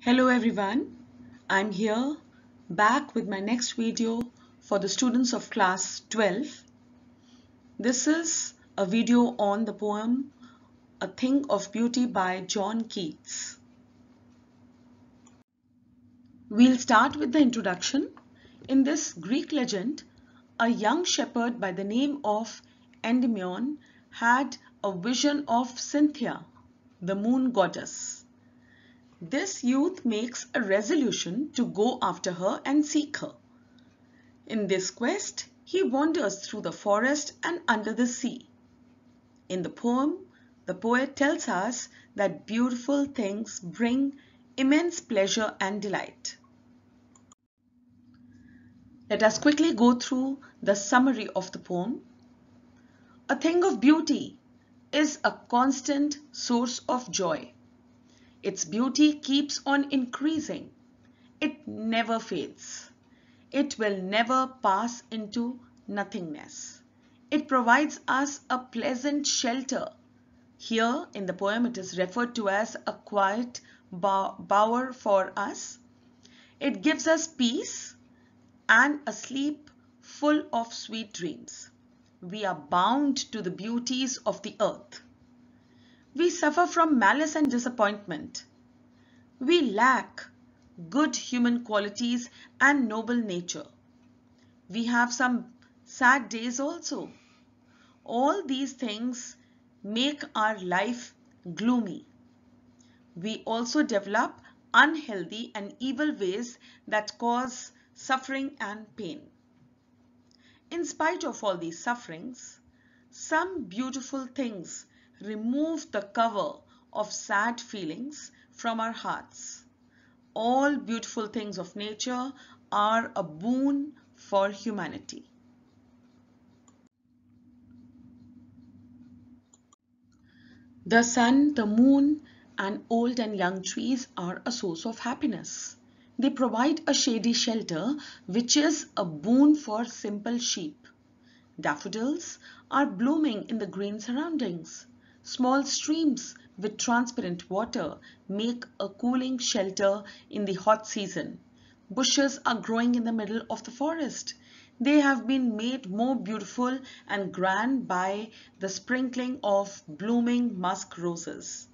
Hello everyone, I'm here back with my next video for the students of class 12. This is a video on the poem A Thing of Beauty by John Keats. We'll start with the introduction. In this Greek legend, a young shepherd by the name of Endymion had a vision of Cynthia, the moon goddess. This youth makes a resolution to go after her and seek her. In this quest, he wanders through the forest and under the sea. In the poem, the poet tells us that beautiful things bring immense pleasure and delight. Let us quickly go through the summary of the poem. A thing of beauty is a constant source of joy. Its beauty keeps on increasing. It never fades. It will never pass into nothingness. It provides us a pleasant shelter. Here in the poem it is referred to as a quiet bower for us. It gives us peace and a sleep full of sweet dreams. We are bound to the beauties of the earth. We suffer from malice and disappointment. We lack good human qualities and noble nature. We have some sad days also. All these things make our life gloomy. We also develop unhealthy and evil ways that cause suffering and pain. In spite of all these sufferings, some beautiful things remove the cover of sad feelings from our hearts. All beautiful things of nature are a boon for humanity. The sun, the moon, and old and young trees are a source of happiness. They provide a shady shelter, which is a boon for simple sheep. Daffodils are blooming in the green surroundings. Small streams with transparent water make a cooling shelter in the hot season. Bushes are growing in the middle of the forest. They have been made more beautiful and grand by the sprinkling of blooming musk roses.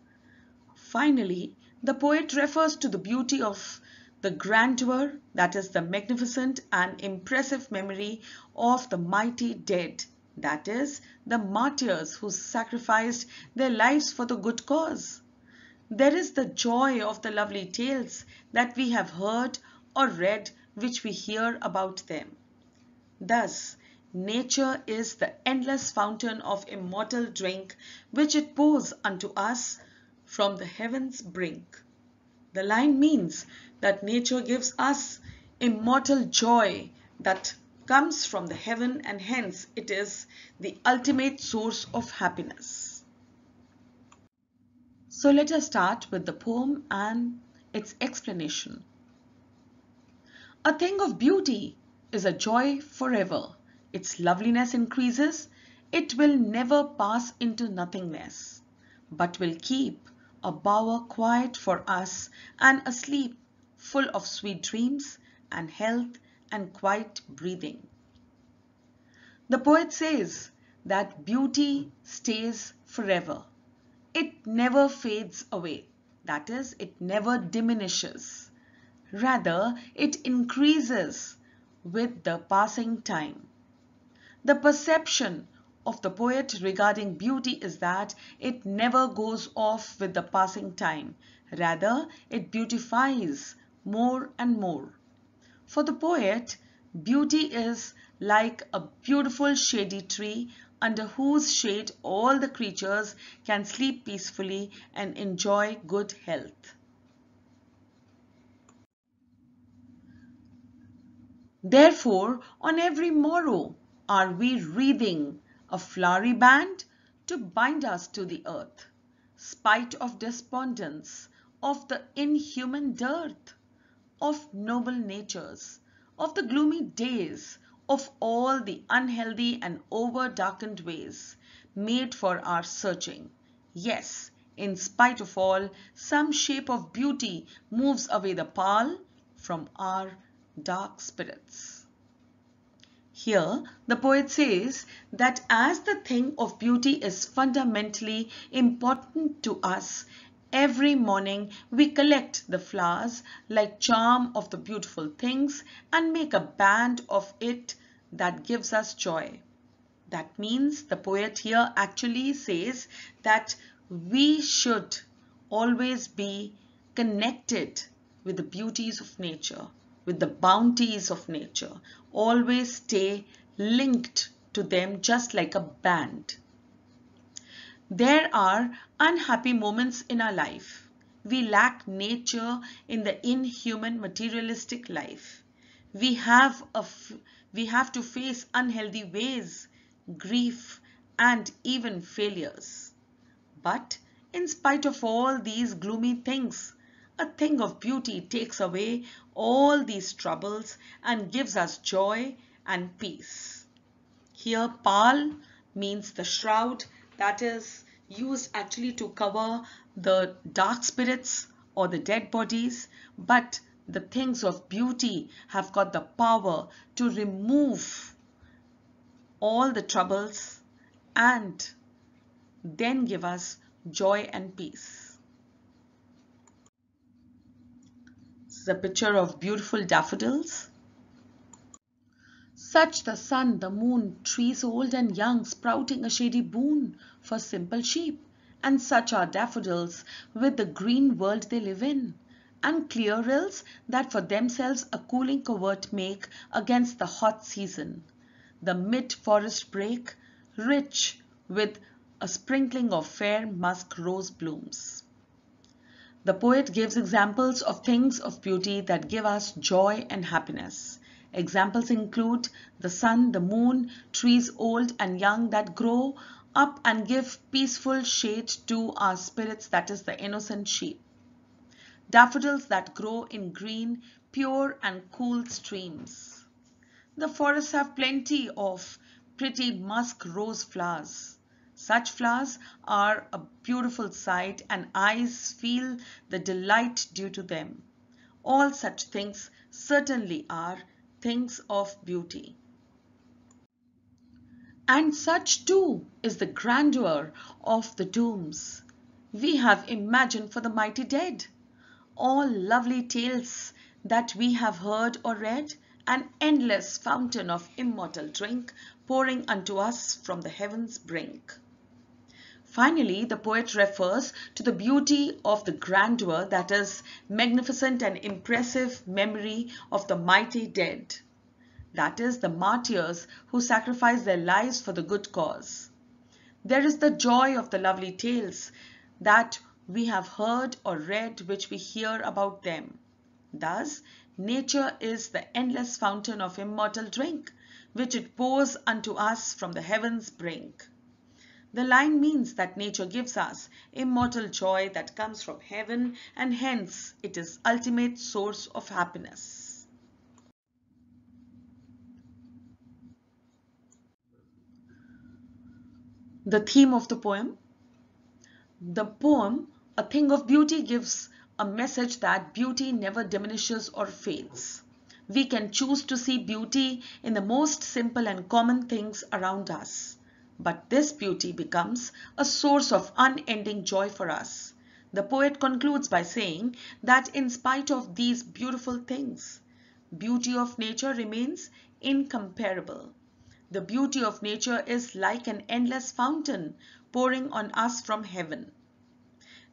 Finally, the poet refers to the beauty of the grandeur, that is the magnificent and impressive memory of the mighty dead, that is the martyrs who sacrificed their lives for the good cause. There is the joy of the lovely tales that we have heard or read which we hear about them. Thus, nature is the endless fountain of immortal drink which it pours unto us from the heaven's brink. The line means that nature gives us immortal joy that comes from the heaven, and hence it is the ultimate source of happiness. So let us start with the poem and its explanation. A thing of beauty is a joy forever. Its loveliness increases. It will never pass into nothingness, but will keep a bower quiet for us and a sleep full of sweet dreams and health and quiet breathing. The poet says that beauty stays forever. It never fades away. That is, it never diminishes. Rather, it increases with the passing time. The perception of the poet regarding beauty is that it never goes off with the passing time. Rather, it beautifies more and more. For the poet, beauty is like a beautiful shady tree under whose shade all the creatures can sleep peacefully and enjoy good health. Therefore, on every morrow are we wreathing a flowery band to bind us to the earth, spite of despondence, of the inhuman dearth, of noble natures, of the gloomy days, of all the unhealthy and over-darkened ways made for our searching. Yes, In spite of all, some shape of beauty moves away the pall from our dark spirits. Here, the poet says that as the thing of beauty is fundamentally important to us, every morning we collect the flowers like charm of the beautiful things and make a band of it that gives us joy. That means the poet here actually says that we should always be connected with the beauties of nature, with the bounties of nature. Always stay linked to them just like a band. There are unhappy moments in our life. We lack nature in the inhuman materialistic life. We have to face unhealthy ways, grief, and even failures. But in spite of all these gloomy things, a thing of beauty takes away all these troubles and gives us joy and peace. Here, pall means the shroud that is used actually to cover the dark spirits or the dead bodies, but the things of beauty have got the power to remove all the troubles and then give us joy and peace. This is a picture of beautiful daffodils. Such the sun, the moon, trees old and young, sprouting a shady boon for simple sheep. And such are daffodils with the green world they live in, and clear rills that for themselves a cooling covert make against the hot season. The mid-forest brake, rich with a sprinkling of fair musk rose blooms. The poet gives examples of things of beauty that give us joy and happiness. Examples include the sun, the moon, trees old and young that grow up and give peaceful shade to our spirits, that is the innocent sheep. Daffodils that grow in green, pure and cool streams. The forests have plenty of pretty musk rose flowers. Such flowers are a beautiful sight and eyes feel the delight due to them. All such things certainly are things of beauty. And such too is the grandeur of the dooms we have imagined for the mighty dead. All lovely tales that we have heard or read, an endless fountain of immortal drink pouring unto us from the heaven's brink. Finally, the poet refers to the beauty of the grandeur, that is, magnificent and impressive memory of the mighty dead. That is, the martyrs who sacrifice their lives for the good cause. There is the joy of the lovely tales that we have heard or read which we hear about them. Thus, nature is the endless fountain of immortal drink, which it pours unto us from the heaven's brink. The line means that nature gives us immortal joy that comes from heaven, and hence it is ultimate source of happiness. The theme of the poem. The poem, A Thing of Beauty, gives a message that beauty never diminishes or fades. We can choose to see beauty in the most simple and common things around us. But this beauty becomes a source of unending joy for us. The poet concludes by saying that in spite of these beautiful things, beauty of nature remains incomparable. The beauty of nature is like an endless fountain pouring on us from heaven.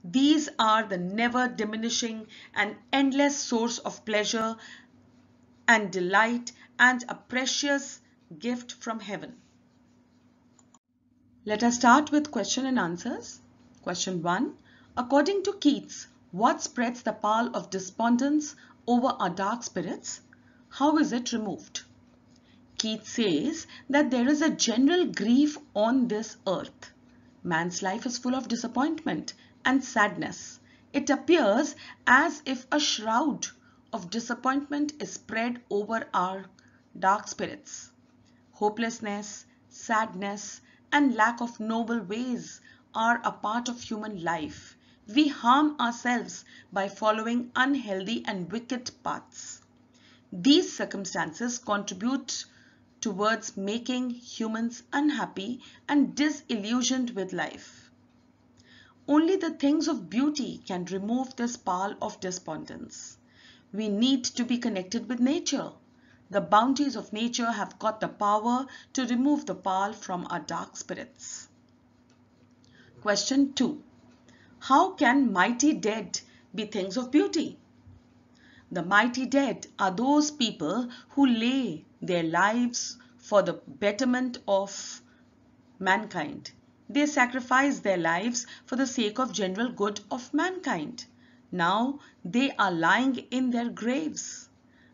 These are the never diminishing and endless source of pleasure and delight and a precious gift from heaven. Let us start with question and answers. Question 1. According to Keats, what spreads the pall of despondence over our dark spirits? How is it removed? Keats says that there is a general grief on this earth. Man's life is full of disappointment and sadness. It appears as if a shroud of disappointment is spread over our dark spirits. Hopelessness, sadness, and lack of noble ways are a part of human life, We harm ourselves by following unhealthy and wicked paths. These circumstances contribute towards making humans unhappy and disillusioned with life. Only the things of beauty can remove this pall of despondence. We need to be connected with nature. The bounties of nature have got the power to remove the pall from our dark spirits. Question 2. How can mighty dead be things of beauty? The mighty dead are those people who lay their lives for the betterment of mankind. They sacrifice their lives for the sake of general good of mankind. Now they are lying in their graves.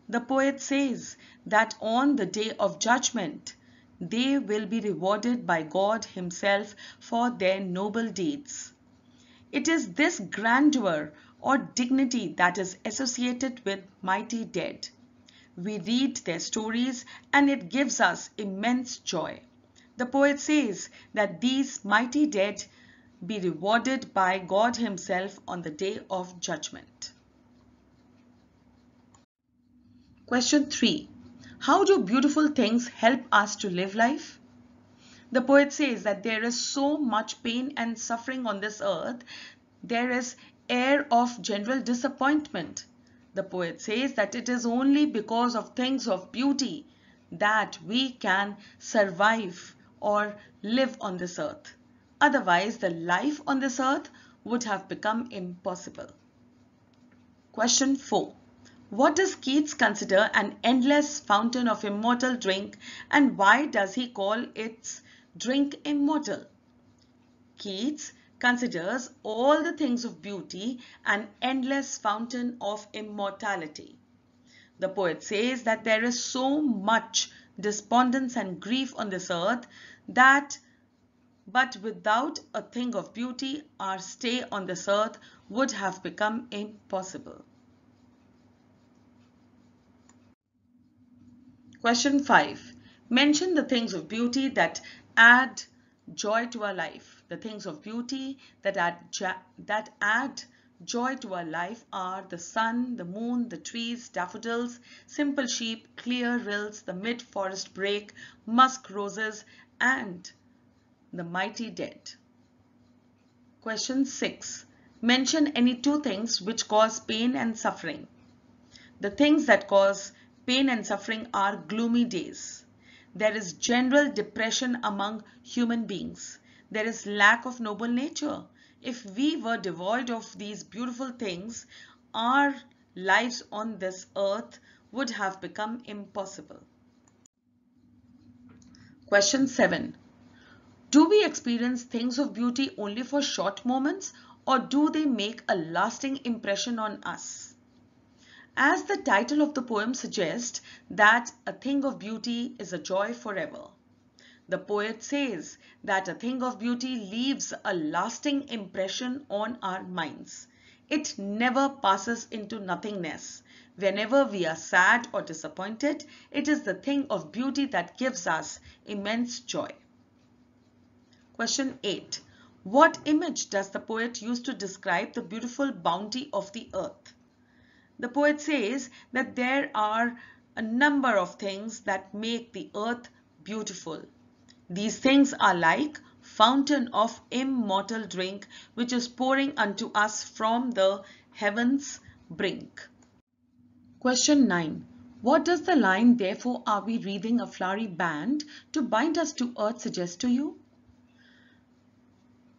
The poet says that on the day of judgment, they will be rewarded by God Himself for their noble deeds. It is this grandeur or dignity that is associated with mighty dead. We read their stories and it gives us immense joy. The poet says that these mighty dead be rewarded by God Himself on the day of judgment. Question 3. How do beautiful things help us to live life? The poet says that there is so much pain and suffering on this earth. There is air of general disappointment. The poet says that it is only because of things of beauty that we can survive or live on this earth. Otherwise, the life on this earth would have become impossible. Question 4. What does Keats consider an endless fountain of immortal drink, and why does he call its drink immortal? Keats considers all the things of beauty an endless fountain of immortality. The poet says that there is so much despondence and grief on this earth that but without a thing of beauty, our stay on this earth would have become impossible. Question 5. Mention the things of beauty that add joy to our life. The things of beauty that add joy to our life are the sun, the moon, the trees, daffodils, simple sheep, clear rills, the mid-forest brake, musk roses, and the mighty dead. Question 6. Mention any two things which cause pain and suffering. The things that cause pain and suffering are gloomy days. There is general depression among human beings. There is lack of noble nature. If we were devoid of these beautiful things, our lives on this earth would have become impossible. Question 7. Do we experience things of beauty only for short moments, or do they make a lasting impression on us? As the title of the poem suggests, that a thing of beauty is a joy forever. The poet says that a thing of beauty leaves a lasting impression on our minds. It never passes into nothingness. Whenever we are sad or disappointed, it is the thing of beauty that gives us immense joy. Question 8. What image does the poet use to describe the beautiful bounty of the earth? The poet says that there are a number of things that make the earth beautiful. These things are like fountain of immortal drink which is pouring unto us from the heavens brink. Question 9. What does the line, therefore are we wreathing a flowery band to bind us to earth suggest to you?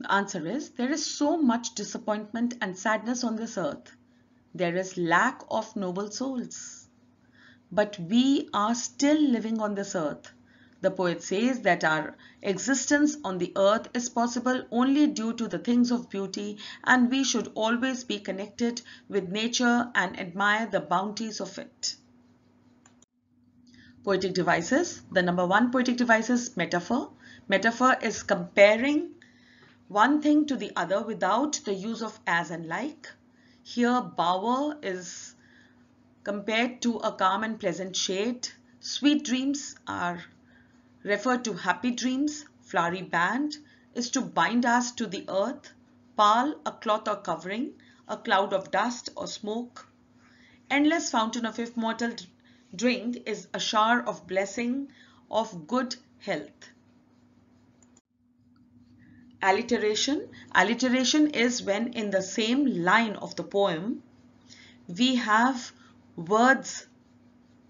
The answer is, there is so much disappointment and sadness on this earth. There is lack of noble souls. But we are still living on this earth. The poet says that our existence on the earth is possible only due to the things of beauty, and we should always be connected with nature and admire the bounties of it. Poetic devices. The number 1 poetic device is metaphor. Metaphor is comparing one thing to the other without the use of as and like. Here, bower is compared to a calm and pleasant shade. Sweet dreams are referred to happy dreams. Flowery band is to bind us to the earth. pall, a cloth or covering, a cloud of dust or smoke. Endless fountain of immortal drink is a shower of blessing of good health. Alliteration. Alliteration is when in the same line of the poem we have words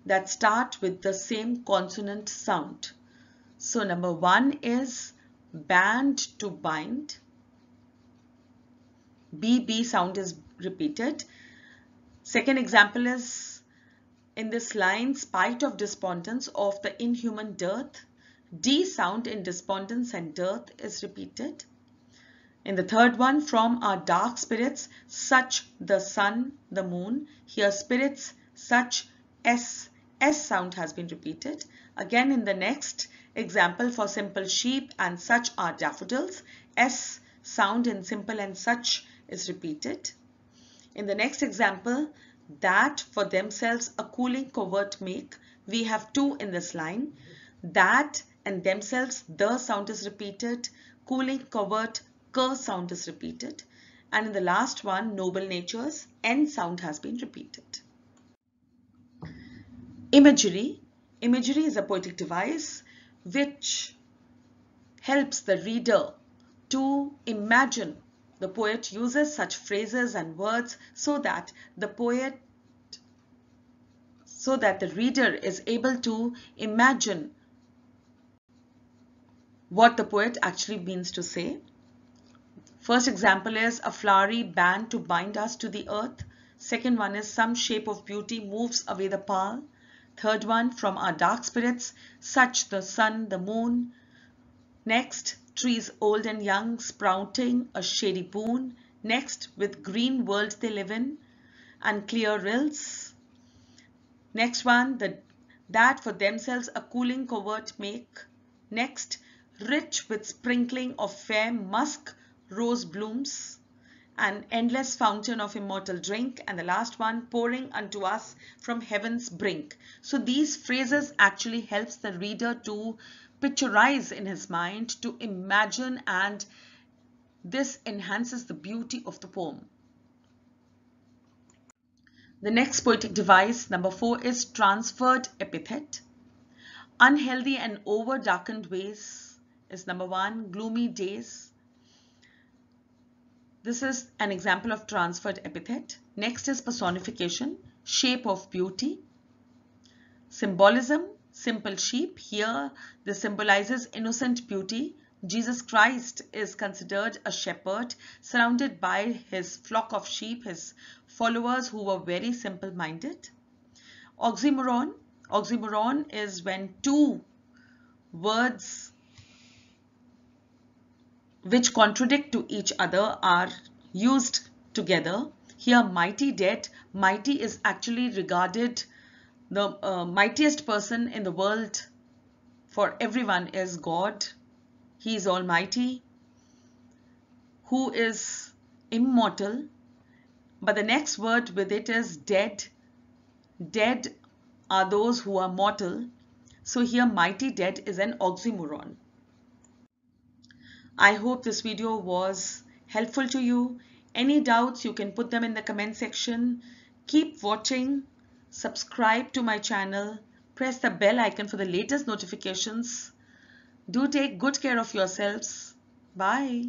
that start with the same consonant sound. So number 1 is band to bind. B sound is repeated. Second example is in this line, spite of despondence of the inhuman dearth. D sound in despondence and dearth is repeated. In the third one, from our dark spirits, such the sun, the moon. Here spirits, such, S sound has been repeated. Again in the next example, for simple sheep and such are daffodils. S sound in simple and such is repeated. In the next example, that for themselves a cooling covert make. We have 2 in this line. That and themselves, the sound is repeated. Cooling covert, K sound is repeated. And in the last one, noble natures, N sound has been repeated. Imagery. Imagery is a poetic device which helps the reader to imagine. The poet uses such phrases and words so that the reader is able to imagine what the poet actually means to say. First example is a flowery band to bind us to the earth. Second one is some shape of beauty moves away the pall. Third one, from our dark spirits, such the sun, the moon. Next, trees old and young sprouting a shady boon. Next, with green world they live in and clear rills. Next one, that for themselves a cooling covert make. Next, rich with sprinkling of fair musk rose blooms, an endless fountain of immortal drink, and the last one, pouring unto us from heaven's brink. So these phrases actually helps the reader to picturize in his mind, to imagine, and this enhances the beauty of the poem. The next poetic device, number 4, is transferred epithet. Unhealthy and over darkened ways is number 1, gloomy days. This is an example of transferred epithet. Next is personification, shape of beauty. Symbolism, simple sheep. Here this symbolizes innocent beauty. Jesus Christ is considered a shepherd surrounded by his flock of sheep, his followers who were very simple-minded. Oxymoron. Oxymoron is when 2 words which contradict to each other are used together. Here mighty dead. Mighty is actually regarded the mightiest person in the world for everyone is God. He is almighty, who is immortal. But the next word with it is dead. Dead are those who are mortal. So here mighty dead is an oxymoron. I hope this video was helpful to you. Any doubts, you can put them in the comment section. Keep watching. Subscribe to my channel. Press the bell icon for the latest notifications. Do take good care of yourselves. Bye.